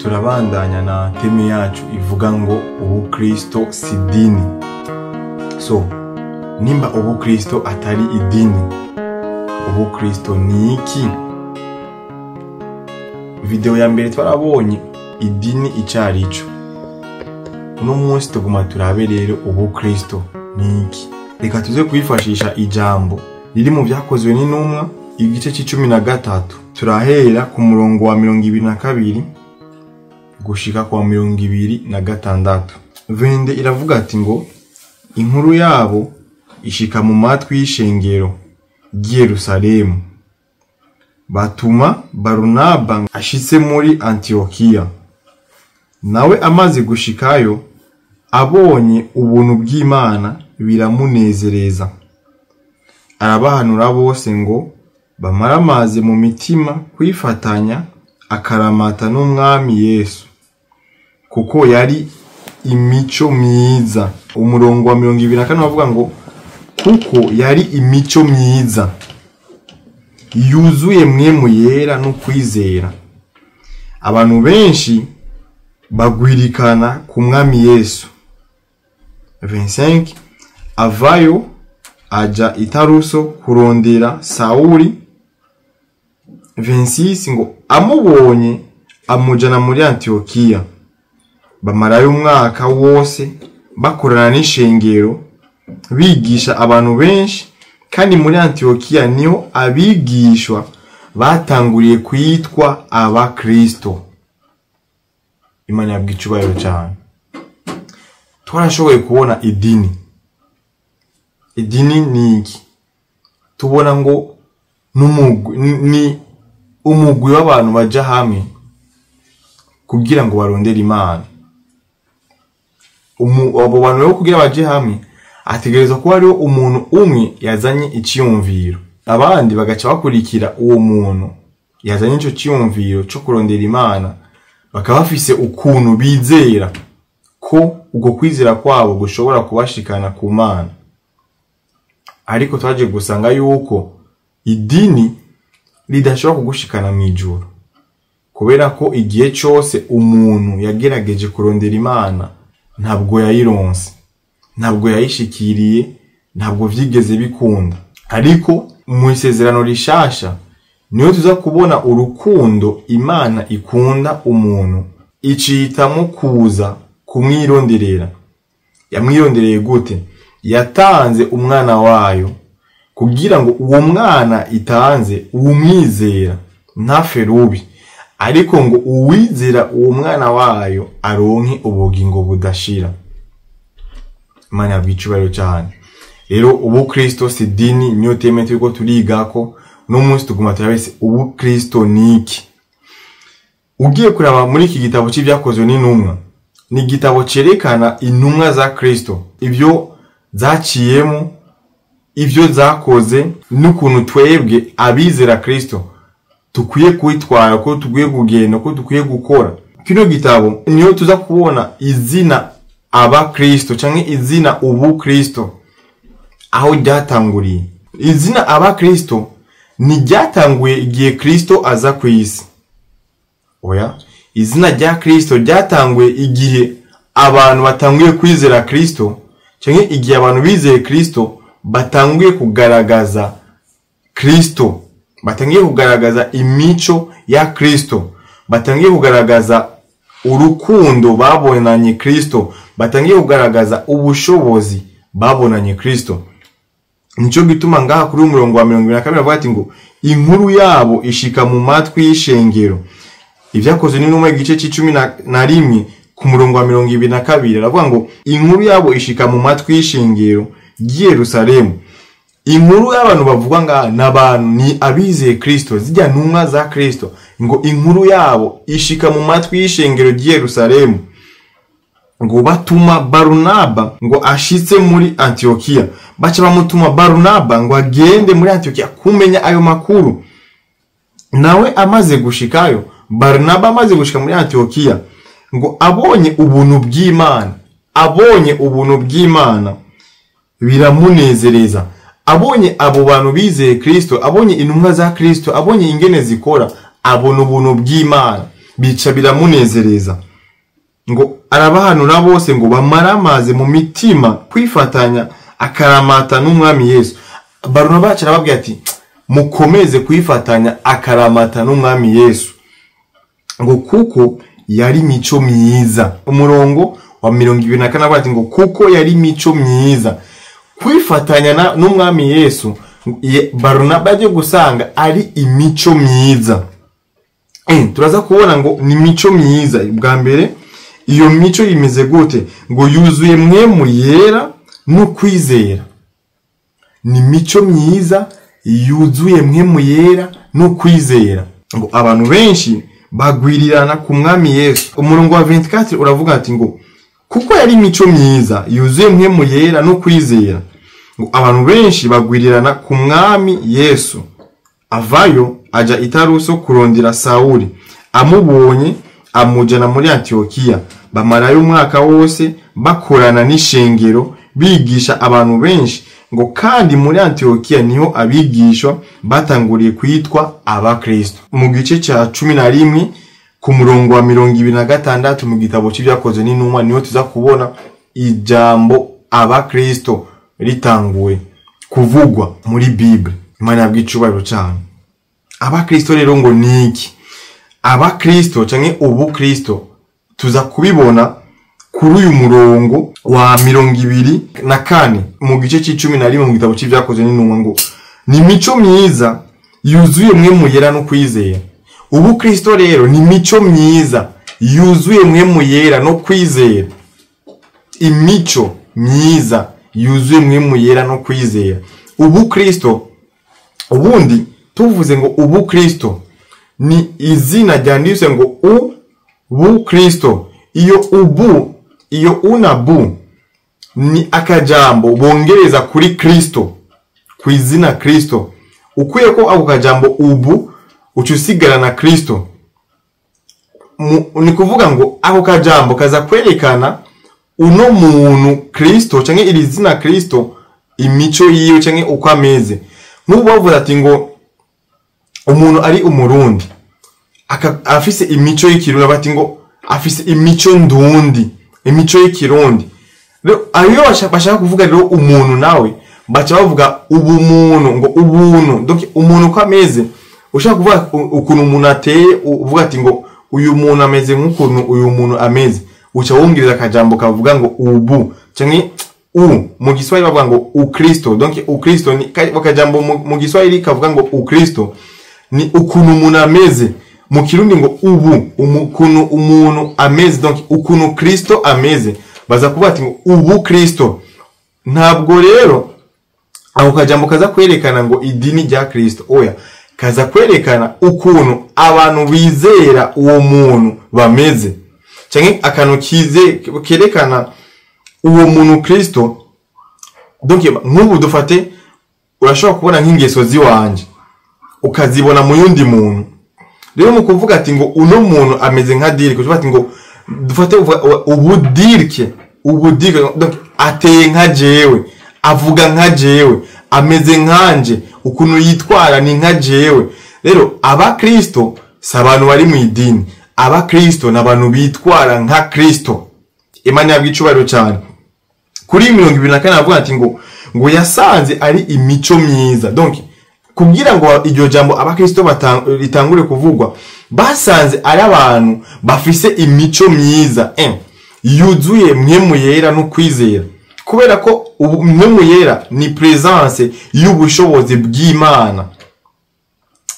turabandanya na teme yacu ivuga ngo Ubukristo si idini. So nimba Ubukristo atari idini, Ubukristo ni iki? Video ya mbere twarabonye idini icarico. Uno munsi tuguma turabe rero Ubukristo ni iki. Reka tuze kwifashisha ijambo riri mu byakozwe n'intumwa igice c'13. Turahera ku murongo wa 22 gushika kwa 26. Vende iravuga ati ngo inkuru yabo ishika mu matwi y'ishengero Yerusalemu. Batuma Barnaba ashitse muri Antiokia. Nawe amaze gushikayo abonye ubuntu bw'Imana biramunezereza. Arabahanura bose ngo bamaramaze mu mitima kwifatanya akaramata n'umwami Yesu, kuko yari imico myiza. Umurongo wa 24 bavuga ngo kuko yari imico myiza yuzuye mwemu yera no kwizera. Abantu benshi bagwirikana ku mwami Yesu. 25 avayo aja itaruso kurondera Sauli. 26 ngo amubonye amujana muri Antiokia. Bamarayo umwaka wose bakorana n'ishengero bigisha abantu benshi, kandi muri Antiokia niho abigishwa batanguriye kwitwa Abakristo. Imana yabwicubahiro cyane. Twarashoboye kubona idini. Idini ni iki? Tubona ngo ni umugwi w'abantu baja hamwe kugira ngo barondere Imana. Abo bantu rero kugira baje hamwe ategereza kuba ariho umuntu umwe yazanye iciyumviro, abandi bagaca bakurikira uwo muntu yazanye ico ciyumviro cyo kurondera Imana. Bakaba bafise ukuntu bizera ko ugo kwizera kwabo gushobora kubashikana ku Mana. Ariko twaje gusanga yuko idini ridashobora kugushikana mu ijuru, kubera ko igihe cyose umuntu yagerageje kurondera Imana ntabwo yayironse, ntabwo yayishikiriye, ntabwo vyigeze bikunda. Ariko mu isezerano rishasha niyo tuza kubona urukundo Imana ikunda umuntu, icitamo kuza kumwironderera. Yamwirondereye gute? Yatanze umwana wayo kugira ngo uwo mwana itanze uwumwizera ntafe rubi, ariko ngo uwizera uwo mwana wayo aronke ubugingo budashira. Imana yabwicubahiro cyane. Rero Ubukristo si idini niyo teme turiko turigako. No munsi tuguma turabese Ubukristo niki. Ugiye kuraba muri iki gitabo cy'ibyakozwe n'intumwa, ni igitabo cerekana intumwa za Kristo, ibyo zaciyemo, ibyo zakoze, n'ukuntu twebwe abizera Kristo tukwiye kwitwara, ko tukwiye kugenda, ko tukwiye gukora. Kino gitabo niyo tuza kubona izina Abakristo canke izina Ubukristo aho ryatanguriye. Izina Abakristo ni ryatanguye igihe Kristo aza ku isi. Oya, izina rya Kristo ryatanguye igihe abantu batanguye kwizera Kristo, canke igihe abantu bizeye Kristo batanguye kugaragaza Kristo, batangiye kugaragaza imico ya Kristo, batangiye kugaragaza urukundo babonanye Kristo, batangiye kugaragaza ubushobozi babonanye Kristo. Nico gituma ngaha kuri umurongo wa 22 bavuga ati ngo inkuru yabo ishika mu matwi y'ishengero. Ibyakozwe n'intumwa igice c'11 ku murongo wa 22 aravuga ngo inkuru yabo ishika mu matwi y'ishengero Yerusalemu. Inkuru y'abantu bavuga nga n'abantu ni abizeye Kristo, zijya ntumwa za Kristo, ngo inkuru yabo ishika mu matwi y'ishengero Yerusalemu. Ngo batuma Barnaba ngo ashitse muri Antiokia. Baca bamutuma Barnaba ngo agende muri Antiokia kumenya ayo makuru. Nawe amaze gushikayo, Barnaba amaze gushika muri Antiokia, ngo abonye ubuntu bw'Imana biramunezereza. Abonye abo bantu bizeye Kristo, abonye intumwa za Kristo, abonye ingene zikora, abona ubuntu bw'Imana. bica biramunezereza ngo arabahanura bose ngo bamaramaze mu mitima kwifatanya akaramata n'umwami Yesu. Barnaba arababwira ati mukomeze kwifatanya akaramata n'umwami Yesu ngo kuko yari mico myiza. Umurongo wa 24 ati ngo kuko yari mico myiza. Kwifatanya n'umwami Yesu Barnaba aje gusanga ari imico myiza. Turaza kubona ngo ni mico myiza. Bwa mbere iyo mico imeze gute? Ngo yuzuye mwemu yera no kwizera. Ni mico myiza yuzuye mwemu yera no kwizera. Ngo abantu benshi bagwirirana ku mwami Yesu. Umurongo wa 24 uravuga ati ngo kuko yari mico myiza yuzuye mwemu yera no kwizera. Ngo abantu benshi bagwirirana ku mwami Yesu. Avayo aja i Taruso kurondera Sauli. Amubonye amujana muri Antiokia. Bamarayo umwaka wose bakorana n'ishengero bigisha abantu benshi. Ngo kandi muri Antiokia niho abigishwa batanguriye kwitwa Abakristo. Mu gice cya 11 ku murongo wa 26 mu gitabo cy'ibyakozwe n'intumwa niho tuza kubona ijambo Abakristo ritanguwe kuvugwa muri Bible. Imana yabwicubahiro cyane. Abakristo rero ngo niki? Abakristo canke Ubukristo tuza kubibona kuri uyu murongo wa 24 mu gice c'11 mu gitabo cy'ibyakozwe n'intumwa ngo ni mico myiza yuzuye mwemu yera no kwizera. Ubukristo rero ni mico myiza yuzuye mwemu yera no kwizera. Imico myiza yuzuye mwemu yera no kwizera. Ubukristo ubundi tuvuze ngo Ubukristo ni izina ryanditse ngo Ubukristo. Iyo unabu ni akajambo bongereza kuri Kristo, ku izina Kristo. Ukuye ko ako kajambo ubu ucusigara na Kristo. Ni kuvuga ngo ako kajambo kaza kwerekana uno muntu Kristo canke iri zina Kristo imico yiwe canke uko ameze. Nk'ubu bavuga ati ngo umuntu ari umurundi afise imico y'ikirundi, bati ngo afise imico ndundi, imico y'ikirundi. Rero ayo bashaka kuvuga rero umuntu nawe bacha bavuga ubumuntu, ngo ubuntu. Donc umuntu ko ameze ushaka kuvuga ukuntu umuntu ateye, uvuga ati ngo uyu muntu ameze nk'ukuntu uyu muntu ameze, uca wongirira akajambo kavuga ngo ubu canke mu Giswahili bavuga ngo Ukristo. Donc Ukristo ni akajambo mu Giswahili kavuga ngo Ukristo ni ukuntu umuntu ameze. Mu Kirundi ngo ubu ukuntu umuntu ameze, donc ukuntu Kristo ameze. Baza kuvuga ati ngo Ubukristo. Ntabwo rero ako kajambo kaza kwerekana ngo idini rya Kristo, oya, kaza kwerekana ukuntu abantu bizera uwo muntu bameze, canke akantu kerekana uwo muntu Kristo. Donc nk'ubu dufate, urashobora kubona nk'ingeso ziwanje ukazibona mu yundi muntu. Rero mu kuvuga ati ngo uno muntu ameze nka Dirck, uvuga ati ngo dufate ubu Dirck, donc ateye nka jewe, avuga nka jewe, ameze nkanje, ukuntu yitwara ni nka jewe. Rero Abakristo si abantu bari mu idini. Abakristo ni abantu bitwara nka Kristo. Imana yabwicubahiro cyane. Kuri 24 avuga ati ngo yasanze ari imico myiza. Donc kugira ngo iryo jambo Abakristo ritangure kuvugwa, basanze ari abantu bafise imico myiza yuzuye mwemu yera no kwizera. Kubera ko mwemu yera ni presence y'ubushobozi bw'Imana.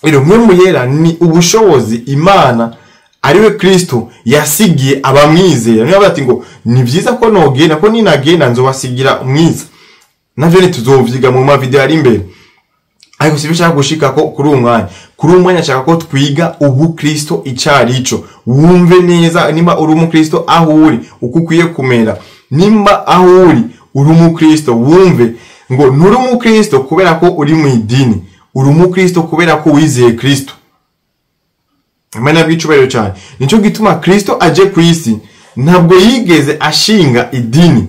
Rero mwemu yera ni ubushobozi Imana ariwe Kristo yasigiye abamwizera. Niyo bati ngo ni byiza ko nogenda, ko ninagenda nzobasigira umwiza. Navyo ni tuzovyiga mu ma video ari imbere. Ariko sibishaka gushika ko kuri umwanya nshaka ko twiga Ubukristo icarico. Wumve neza nimba uri umukristo aho uri uko ukwiye kumera. Nimba aho uri umukristo, wumve ngo nturi umukristo kubera ko uri mu idini, uri umukristo kubera ko wizeye Kristo. Imana yabwicubahiro cyane. Nico gituma Kristo aje ku isi ntabwo yigeze ashinga idini.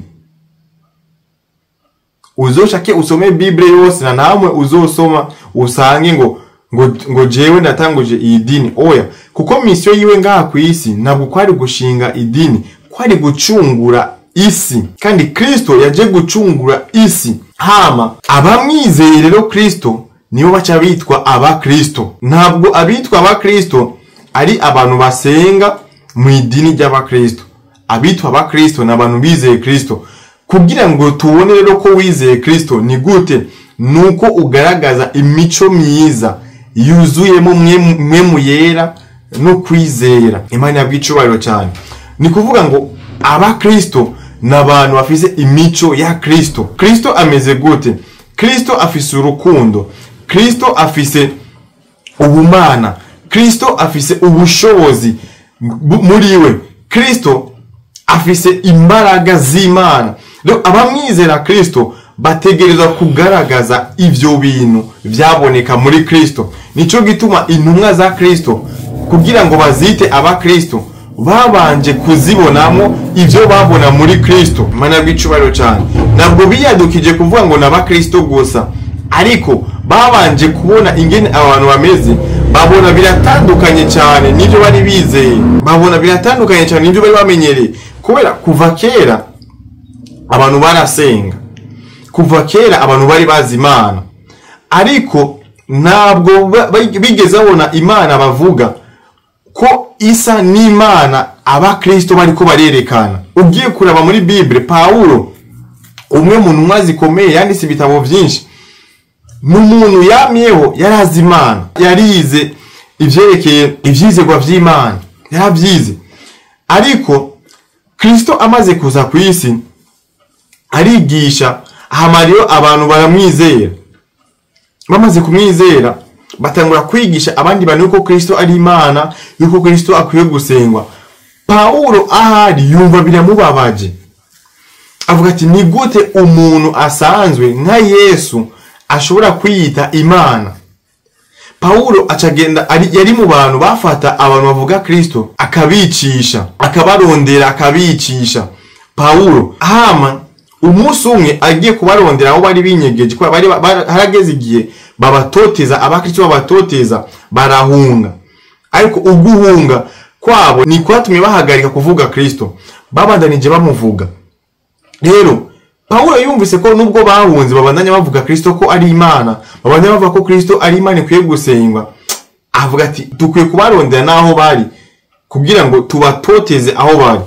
Uzoshake usome Bible yose na namwe uzosoma usange ngo ngo jewe ndatanguje iyi dini. Oya, kuko misiyo yiwe ngaha ku isi ntabwo kwari gushinga idini, kwari gucungura isi, kandi Kristo yaje gucungura isi. Hama abamwizeye rero Kristo nibo baca bitwa abakristo. Ntabwo abitwa abakristo ari abantu basenga mu idini ry'abakristo. Abitwa abakristo ni abantu bizeye Kristo. Kugira ngo tubone rero ko wizeye Kristo ni gute, nuko ugaragaza imico myiza yuzuyemo mwemu yera no kwizera. Imana yabwicubahiro cyane. Ni kuvuga ngo abakristo n'abantu bafise imico ya Kristo. Kristo ameze gute? Kristo afise urukundo, Kristo afise ubumana, Kristo afise ubushobozi muri we, Kristo afise imbaraga z'Imana. Rero abamwizera Kristo bategerezwa kugaragaza ivyo bintu byaboneka muri Kristo. Nico gituma intumwa za Kristo kugira ngo bazite abakristo babanje kuzibonamo ivyo babona muri Kristo. Mana bw'icubahiro cyane. Ntabwo biyadukije kuvuga ngo n'abakristo gusa, ariko babanje kubona ingene abantu bameze, babona biratandukanye cyane n'ivyo bari bizeye, babona biratandukanye cyane n'ivyo bari bamenyereye. Kubera kuva kera abantu barasenga, kuva kera abantu bari bazi Imana, ariko ntabwo bigeze babona Imana bavuga ko isa n'Imana abakristo bariko barerekana. Ugiye kuraba muri Bible, Paulo umwe mu ntumwa zikomeye yanditse ibitabo byinshi, n'umuntu yamyeho yarazi Imana, yarize ivyerekeye ivyizerwa vy'Imana, yarabyize. Ariko Kristo amaze kuza ku isi arigisha, ahamariyo abantu baramwizera. Bamaze kumwizera batangura kwigisha abandi bantu yuko Kristo ari Imana, yuko Kristo akwiye gusengwa. Paulo ahari yumva biramubabaje, avuga ati ni gute umuntu asanzwe nka Yesu ashobora kwiyita Imana? Paulo acagenda, yari mu bantu bafata abantu bavuga Kristo akabicisha, akabarondera akabicisha. Paulo hama umunsi umwe agiye kubarondera aho bari binyegeje, kwa bari harageze igihe babatoteza, abakristo babatoteza, barahunga. Ariko uguhunga kwabo ni kwatumye bahagarika kuvuga Kristo, babandanije bamuvuga. Rero Paulo yumvise ko nubwo bahunze babandanya bavuga Kristo ko ari Imana, babandanya bavuga ko Kristo ari Imana ikwiye gusengwa, avuga ati dukwiye kubarondera naho bari kugira ngo tubatoteze aho bari.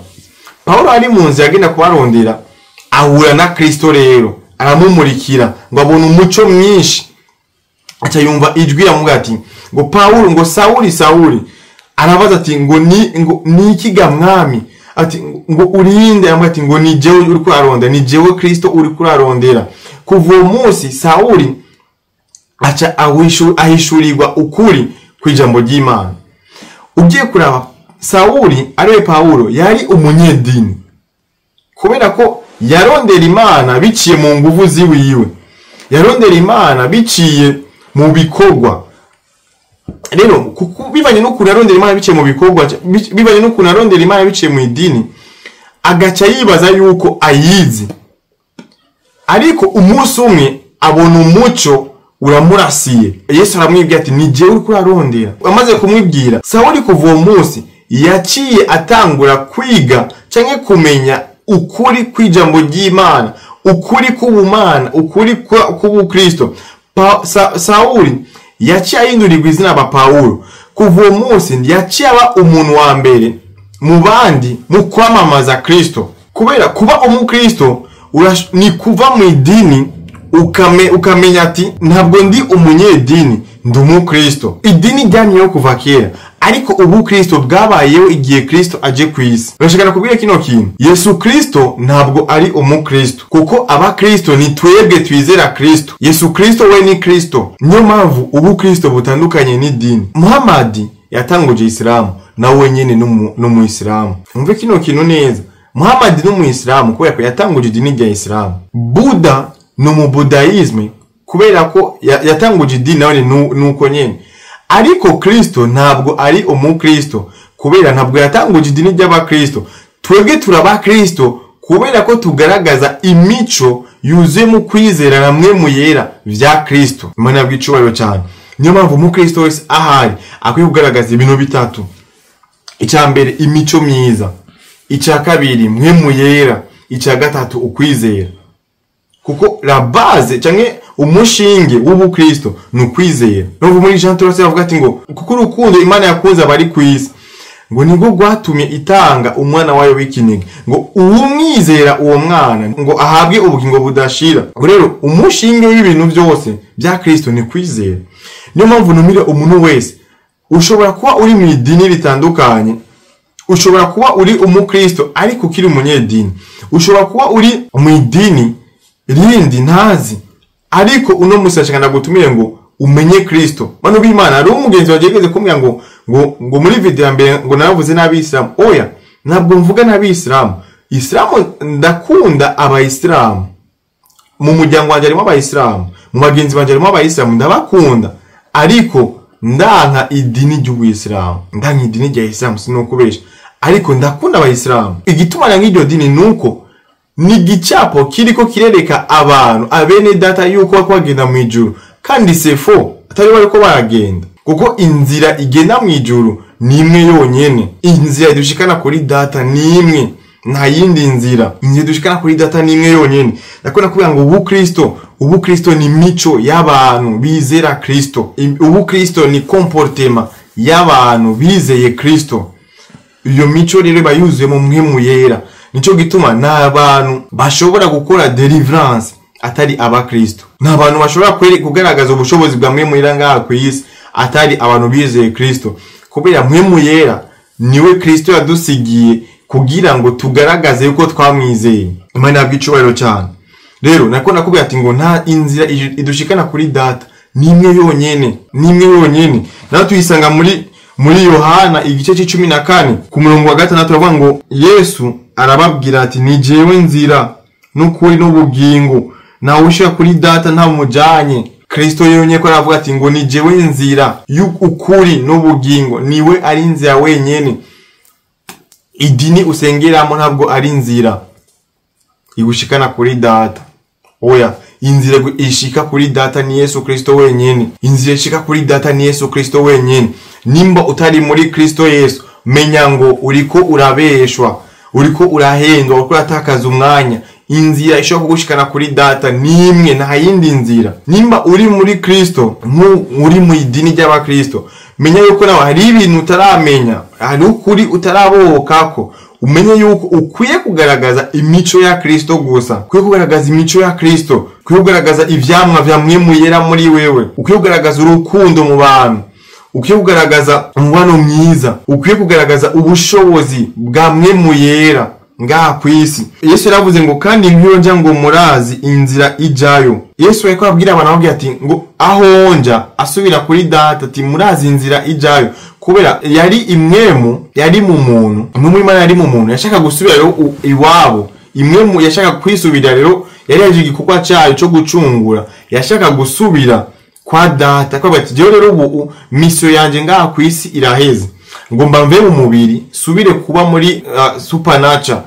Paulo ari mu nzira agenda kubarondera, ahura na Kristo. Rero aramumurikira ngo abone umuco mwinshi, aca yumva ijwi yamuga ati ngo Paulo, ngo Sauli, Sauli. Arabaza ati ngo ni ikiga mwami? Ati ngo urinde? Ambaye ati ngo ni jewe uri kurarondera, ni jewe Kristo uri kurarondera. Kuva uwo munsi Sauli aca ahishurirwa ukuri kwijambo ry'Imana. Ugiye kuraba Sauli ariwe Paulo yari umunyedini, kubera ko yarondera Imana biciye mu nguvu ziwiwe, yarondera Imana biciye mu bikorwa. Rero bivanye no kurarondera Imana biciye mu bikorwa, bivanye no kurarondera Imana biciye mu idini, agaca yibaza yuko ayizi. Ariko umunsi umwe abona umuco uramurasiye. Yesu aramwibwira ati ni jewe uri kurarondera. Amaze kumwibwira, Sauli kuva uwo munsi yaciye atangura kwiga canke kumenya ukuri kwijambo ry'Imana, ukuri kubumana, ukuri kubukristo. Sauli yaciye ahindurirwa izina ba Paulo. Kuva uwo munsi yaciye aba umuntu wa mbere mu bandi mu kwamamaza Kristo. Kubera kuba umukristo ni kuva mu idini ukamenya ati ntabwo ndi umunyedini, ndi umukristo. Idini ryamyeho kuva kera, ariko ubu Kristo bwabayeho igihe Kristo aje ku isi. Urashaka kubwira kino kintu, Yesu Kristo ntabwo ari umukristo, kuko abakristo ni twebwe twizera Kristo. Yesu Kristo we ni Kristo. Niyo mpamvu ubu Kristo butandukanye n'idini. Muhammad yatanguje Islam, nawe nyene no Islam. Umve kino kintu neza, Muhammad no mu Islam kubera ko yatanguje idini rya Islam. Buddha no mu Buddhism kubera ko yatanguje idini nawe nuko nyene. Ariko Kristo ntabwo ari umukristo kubera ntabwo yatanguje idini ry'abakristo. Twebwe turaba Kristo kubera ko tugaragaza imico yuzuye mu kwizera namwe mu yera vya Kristo. Imana bw'icubahiro cyane. niyo mpamvu umukristo wese ahari akwiye kugaragaza ibintu bitatu: icya mbere imico myiza, icya kabiri mpwemu yera, icya gatatu ukwizera. Kuko la base cyangwa umushinge w'ubukristo ni ukwizera. N'ubu muri Jean Turase bavuga ati ngo kuko urukundo Imana yakunze abari ku isi ngo nibwo rwatumye itanga umwana wayo w'ikinege ngo uwumwizera uwo mwana ngo ahabwe ubugingo budashira. Rero umushinge w'ibintu byose bya Kristo ni kwizera. Niyo mpamvu numire umuntu wese ushobora kuba uri mu idini ritandukanye, ushobora kuba uri umukristo ariko ukiri umunyedini, ushobora kuba uri mu idini rindi ntazi ariko uno musashaka gutumire ngo umenye Kristo. Bano b'Imana ari umugenzi wagegeze kumbwira ngo muri video ya mbere ngo naravuze n'abisilamu. Oya, ntabwo mvuga n'abisilamu. Islamu ndakunda abayisilamu, mu muryango wanjye harimo abayisilamu, mu bagenzi banjye harimo abayisilamu, ndabakunda, ariko ndanka idini ry'ubuyisilamu, ndanka idini rya Islam, sinokubesha, ariko ndakunda abayisilamu. Igituma na nk'iryo dini nuko ni gicapo kiriko kirereka abantu abene data yuko bakwagenda mu ijuru, kandi sefo atari bariko baragenda, kuko inzira igenda mu ijuru ni imwe yonyene. Inzira idushikana kuri data ni imwe, nta yindi nzira. Inzira idushikana kuri data ni imwe yonyene. Ndakona kuvuga ngo ubukristo ni mico y'abantu bizera Kristo. Ubukristo ni comportement y'abantu bizeye Kristo. Iyo mico rero bayuzuye mu mpwemu yera. Nico gituma n'abantu bashobora gukora deliverance atari abakristo. N'abantu bashobora kugaragaza ubushobozi bwa mpwemu yera ngaha ku isi atari abantu bizeye Kristo. Kubera mpwemu yera niwe Kristo yadusigiye kugira ngo tugaragaze yuko twamwizeye. Imana yabwicubahiro cyane. Rero nako nakubwira ati ngo nta inzira idushikana kuri data ni imwe yonyene. Naho tuyisanga muri Yohana igice c'14 ku murongo wa 6 turavuga ngo Yesu arababwira ati ni jewe nzira n'ukuri n'ubugingo, nawe ushaka kuri data nta mujanye. Kristo yonyine ko aravuga ati ngo ni jewe nzira y'ukuri n'ubugingo, niwe ari nzira wenyene. Idini usengeramo ntabwo ari nzira igushikana kuri data. Oya, inzira ishika kuri data ni Yesu Kristo wenyene. Inzira ishika kuri data ni Yesu Kristo wenyene. Nimba utari muri Kristo Yesu, menya ngo uriko urabeshwa, uriko urahendwa, uriko uratakaza umwanya. Inzira ishobora kugushikana kuri data ni imwe, nta yindi nzira. Nimba uri muri Kristo, uri mu idini ry'abakristo, menya yuko nawe hari ibintu utaramenya, hari ukuri utarabohokako. Umenye yuko ukwiye kugaragaza imico ya Kristo gusa, ukwiye kugaragaza imico ya Kristo, ukwiye kugaragaza ivyamwa vya mpwemu yera muri wewe, ukwiye kugaragaza urukundo mu bantu, ukwiye kugaragaza umubano mwiza, ukwiye kugaragaza ubushobozi bwa mpwemu yera ngaha ku isi. Yesu yaravuze ngo kandi nkiyonja ngo murazi inzira ijayo. Yesu ariko abwira abantu ababwira ati ngo aho nja asubira kuri data ati murazi inzira ijayo. Kubera yari imwemu, yari mu muntu, n'umwimana yari mu muntu, yashaka gusubira rero iwabo. Imwemu yashaka kwisubira rero, yari yaje igikorwa cyayo cyo gucungura, yashaka gusubira kwa data. Kwa bati je rero ubu mission yanje ngaha ku isi iraheze, ngomba mve mu mubiri subire kuba muri supernatural,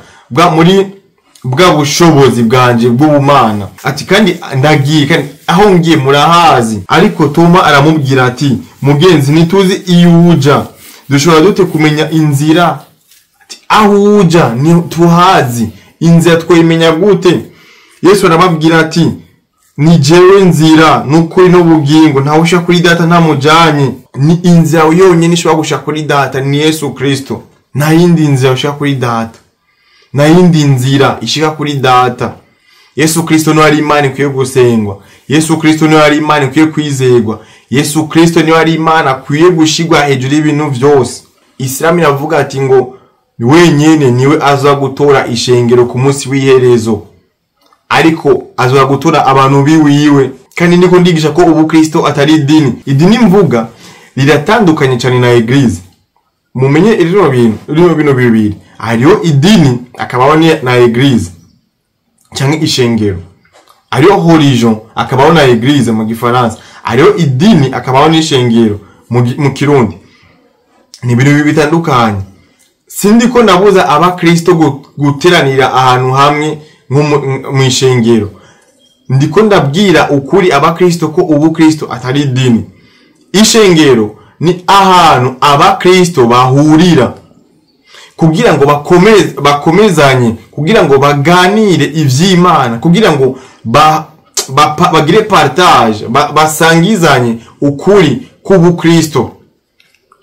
bwa bushobozi bwanje bw'ubumana. Ati kandi ndagiye, kandi aho ngiye murahazi. Ariko Toma aramubwira ati mugenzi nituzi iyo uja, dushobora dute kumenya inzira? Ati aho uja ni tuhazi, inzira twemenya gute? Yesu arababwira ati ni jewe nzira n'ukuri n'ubugingo, nta usha kuri data nta mujanye. Ni inzira yonyine ishobora gusha kuri data ni Yesu Kristo. Nta yindi nzira usha kuri data, nta yindi nzira ishika kuri data. Yesu Kristo niwe ari Imana ikwiye gusengwa. Yesu Kristo niwe ari Imana ikwiye kwizerwa. Yesu Kristo niwe ari Imana akwiye gushigwa hejuru y'ibintu byose. Islam iravuga ati ngo wenyene niwe aza gutora ishengero ku munsi w'iherezo, ariko aza gutora abantu biwiwe. Kandi niko ndigisha ko ubukristo atari idini. Idini mvuga liratandukanye cyane na eglise. Mumenye irino bintu bibiri. Hariho idini akabaho na eglise cyangwa ishengero. Hariho religion akabaho na eglise mu gifaransa. Hariho idini akabaho n'ishengero mu kirundi. Ni ibintu bitandukanye. Sindi ko nabuza abakristo guteranira ahantu hamwe mu ishengero. Ndiko ndabwira ukuri abakristo ko ubukristo atari idini. ishengero ni ahantu abakristo bahurira kugira ngo bakomezanye, kugira ngo baganire ivy'Imana, kugira ngo bagire partage, basangizanye ukuri k'Ubukristo.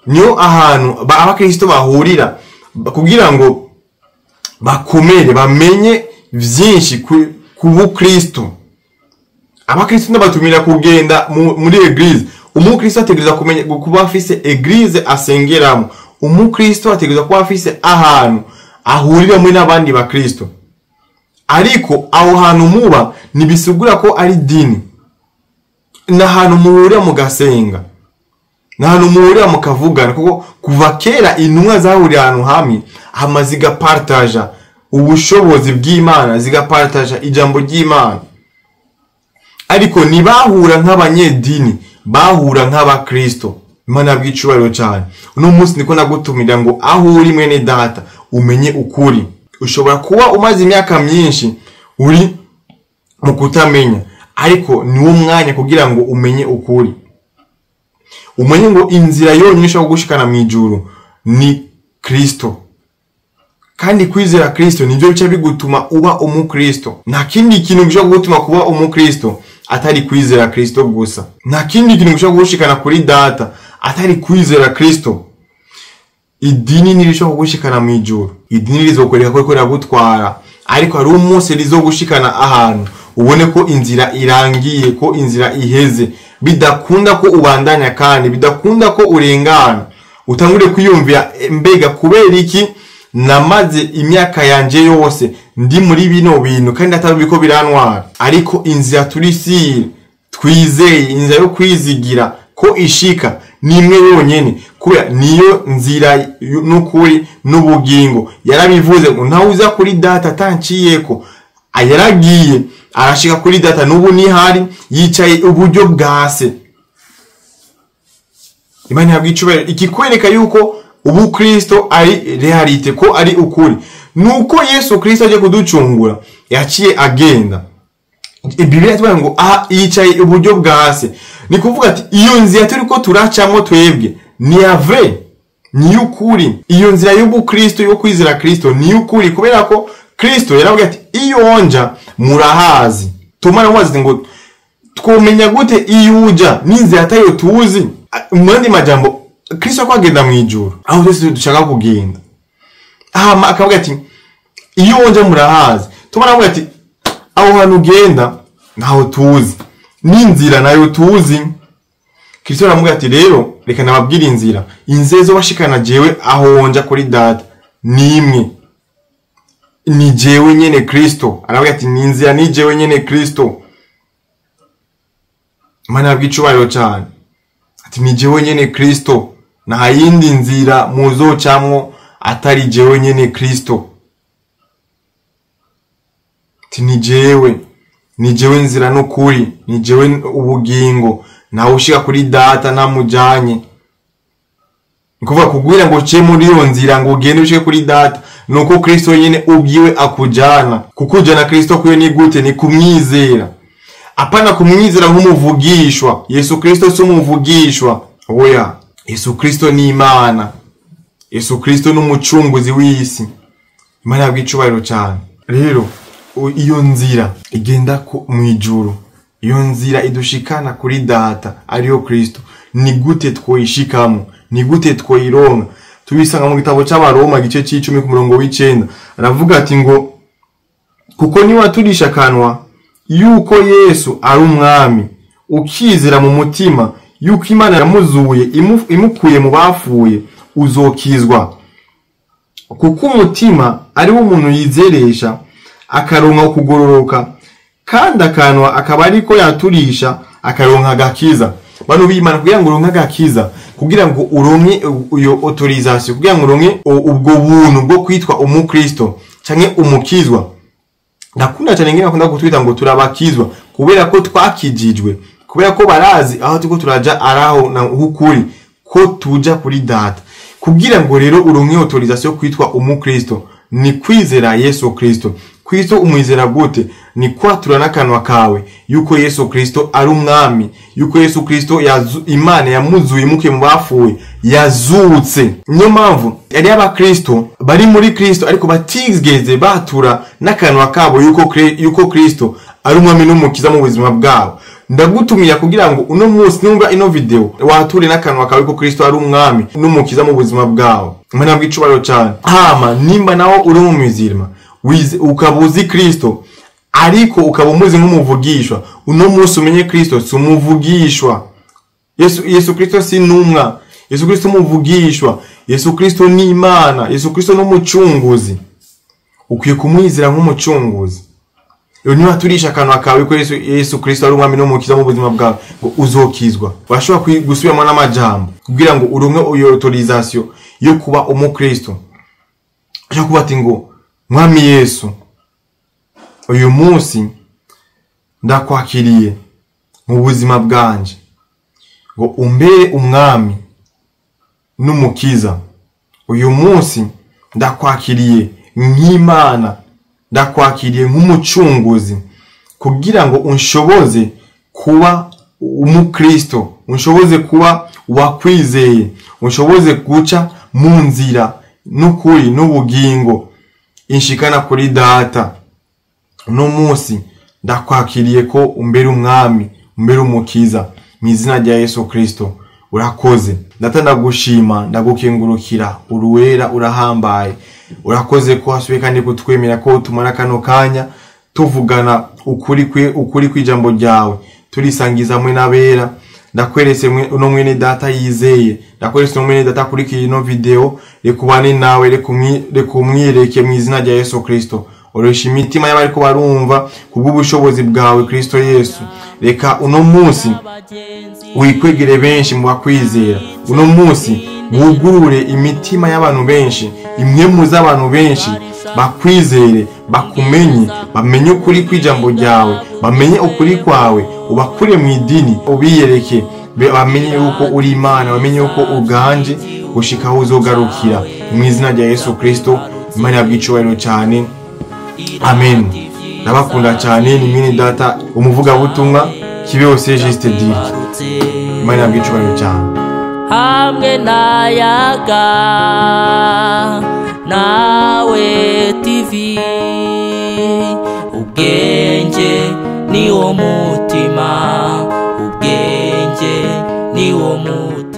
Niyo ahantu abakristo bahurira kugira ngo bakomere, bamenye vyinshi ku Bukristo. Abakristo n'abatumira kugenda muri eglise. Umukristo ategereza kumenya kuba afise eglise asengeramo. Umukristo ategereza kuba afise ahantu ahurira muri n'abandi bakristo. Ariko aho hantu muba nibisigura ko ari dini. N'ahantu muhurira mugasenga, n'ahantu muhurira mukavugana, kuko kuva kera intumwa zahurira ahantu hamwe hama zigapartaja ubushobozi bw'Imana, zigapartaja ijambo ry'Imana. Ariko ntibahura nk'abanyedini, bahura nk'abakristo. Imana bw'icubahiro cyane. Uno munsi niko nagutumira ngo aho uri mwene data umenye ukuri. Ushobora kuba umaze imyaka myinshi uri mu kutamenya, ariko niwo mwanya kugira ngo umenye ukuri. Umenye ngo inzira yonyine ishobora kugushikana mu ijuru ni Kristo. Kandi kwizera Kristo nivyo bica bigutuma uba umukristo. Nta kindi kintu gishobora kugutuma kuba umukristo atari kwizera Kristo gusa. Nta kindi kintu gishobora kugushikana kuri data atari kwizera Kristo. Idini nirishobora kugushikana mu ijuru. Idini rizokwereka ko riragutwara, ariko hari umunsi rizogushikana ahantu ubone ko inzira irangiye, ko inzira iheze, bidakunda ko ubandanya kandi bidakunda ko urengana. Utangure kwiyumvira mbega kubera iki namaze imyaka yanje yose ndi muri bino bintu kandi atabiko birantwara. Ariko inzira turisire twizeye, inzira yo kwizigira ko ishika nimwe yonyene, kubera niyo nzira n'ukuri n'ubugingo. Yarabivuze ngo ntawuza kuri data atanciyeko. Ayaragiye arashika kuri data, n'ubu ni hari yicaye uburyo bwase. Imana yabwicubere ikikwereka yuko Ubukristo ari realite, ko ari ukuri. Nuko Yesu Kristo aje kuducungura yaciye agenda. Biblia itubwira ngo yicaye uburyo bwase. Ni kuvuga ati iyo nzira turi ko turacamo twebwe ni ave, ni ukuri. Iyo nzira y'Ubukristo yo kwizera Kristo ni ukuri, kubera ko Kristo yaravuga ati iyo onja murahazi. Tumara wazi ngo twomenya gute iyo uja n'inzira atayo tuzi. Mwandi majambo Kristo ko agenda mu ijuru aho twese dushaka kugenda. Akavuga ati iyo onja murahazi. Tumara avuga ati aho hantu ugenda naho tuzi, n'inzira nayo tuzi. Kristo aramuga ati rero reka nababwira inzira, inzezo bashikana jewe aho onja kuri data nimwe, ni jewe nyene Kristo. Aravuga ati ni inzira ni jewe nyene Kristo. Imana bw'icubahiro cyane ati ni jewe nyene Kristo, nta yindi nzira muzocamwo atari jewe nyene Kristo. Ati ni jewe nzira n'ukuri, ni jewe ubugingo, ntawe ushika kuri data ntamujanye. Nikuvuga kugwira ngo ce muri iyo nzira ngo ugende ushike kuri data, nuko Kristo nyene ubwiwe akujana. Kukujana Kristo kuyo ni gute? Ni kumwizera. Apana kumwizera nk'umuvugishwa. Yesu Kristo si umuvugishwa. Oya, Yesu Kristo ni Imana. Yesu Kristo n'umucunguzi w'isi. Imana yabw'icubahiro cyane. Rero iyo nzira igenda mu ijuru, iyo nzira idushikana kuri data ariyo Kristo, ni gute twoyishikamo, ni gute twoyironka? Tubisanga mu gitabo cy'Abaroma igice c'10 ku murongo w'9. Aravuga ati ngo kuko ni waturisha kanwa yuko Yesu ari umwami, ukizera mu mutima yuko Imana yamuzuye imukuye mu bapfuye, uzokizwa. Kuko umutima ari wo umuntu yizeresha akaronka kugororoka, kandi akanwa akaba ariko yaturisha akaronka agakiza. Bano b'Imana kugira ngo uronke agakiza, kugira ngo uronke iyo autorisation, kugira ngo uronke ubwo buntu bwo kwitwa umukristo canke umukizwa. Ndakunda cyane ngene bakunda kutwita ngo turabakizwa, kubera ko twakijijwe, kubera ko barazi aho tuko turaja araho na hukuri ko tuja kuri data. Kugira ngo rero uronke autorisation kwitwa umukristo ni kwizera Yesu Kristo, Kristo umwizera gute? Ni kwatura n'akanwa kawe yuko Yesu Kristo ari umwami, yuko Yesu Kristo Imana yamuzuye muke mu bapfuye, yazutse. Niyo mpamvu yari abakristo bari muri Kristo ariko batigeze batura n'akanwa kabo yuko Kristo ari umwami n'umukiza mu buzima bwabo. Ndagutumira kugira ngo uno munsi numva ino video wature n'akanwa kawe yuko Kristo ari umwami n'umukiza mu buzima bwawe. Mana bw'icubaro cyane. Hama nimba naho uri mu mizirima ukabuzi Kristo ariko ukaba umuzi nk'umuvugishwa, uno munsi umenye Kristo si umuvugishwa. Yesu Kristo si numwa, Yesu Kristo umuvugishwa, Yesu Kristo ni Imana, Yesu Kristo n'umucunguzi. Ukwiye kumwizera nk'umucunguzi. Iyo niba turisha akanwa kawe ko Yesu Kristo ari umwami n'umukiza mu buzima bwawe ngo uzokizwa. Washobora gusubiramo n'amajambo kugira ngo uronke iyo autorisation yo kuba umukristo. Acha kuba ati ngo Mwami Yesu, uyu munsi ndakwakiriye mu buzima bwanje ngo umbere umwami n'umukiza. Uyu munsi ndakwakiriye nk'Imana, ndakwakiriye nk'umucunguzi kugira ngo unshoboze kuba umukristo, unshoboze kuba wakwizeye, unshoboze guca mu nzira n'ukuri n'ubugingo inshikana kuri data. Uno munsi ndakwakiriye ko umbere umwami, umbere umukiza mu izina rya Yesu Kristo. Urakoze. Data ndagushima, ndagukengurukira, uruwera, urahambaye. Urakoze ko hasubiye kandi kutwemera ko tumara kano kanya tuvugana ukuri kw'ijambo ryawe, turisangiza mwe n'abera. Ndakweretse uno mwene data yizeye, ndakweretse uno mwene data kuri kino video, rekubane nawe, rekumwireke mu izina rya Yesu Kristo. Oroshya imitima y'abariko barumva kubw'ubushobozi bwawe Kristo Yesu. Reka uno munsi wikwegere benshi mu bakwizera. Uno munsi wugurure imitima y'abantu benshi, impwemu z'abantu benshi bakwizere, bakumenye, bamenye ukuri kw'ijambo ryawe, bamenye ukuri kwawe, ubakure mu idini, ubiyereke, bamenye yuko uri Imana, bamenye yuko uganje gushika aho uzogarukira. Mu izina rya Yesu Kristo, Imana yabwicubahiro cyane. Amen. Ndabakunda cyane, ni mwene data umuvuga butumwa Kibeho Juste Dirck. Imana yabwicubahiro cyane. Hamwe nayaga nawe TV, ubwenge ni wo mutima, ubwenge ni wo mutima.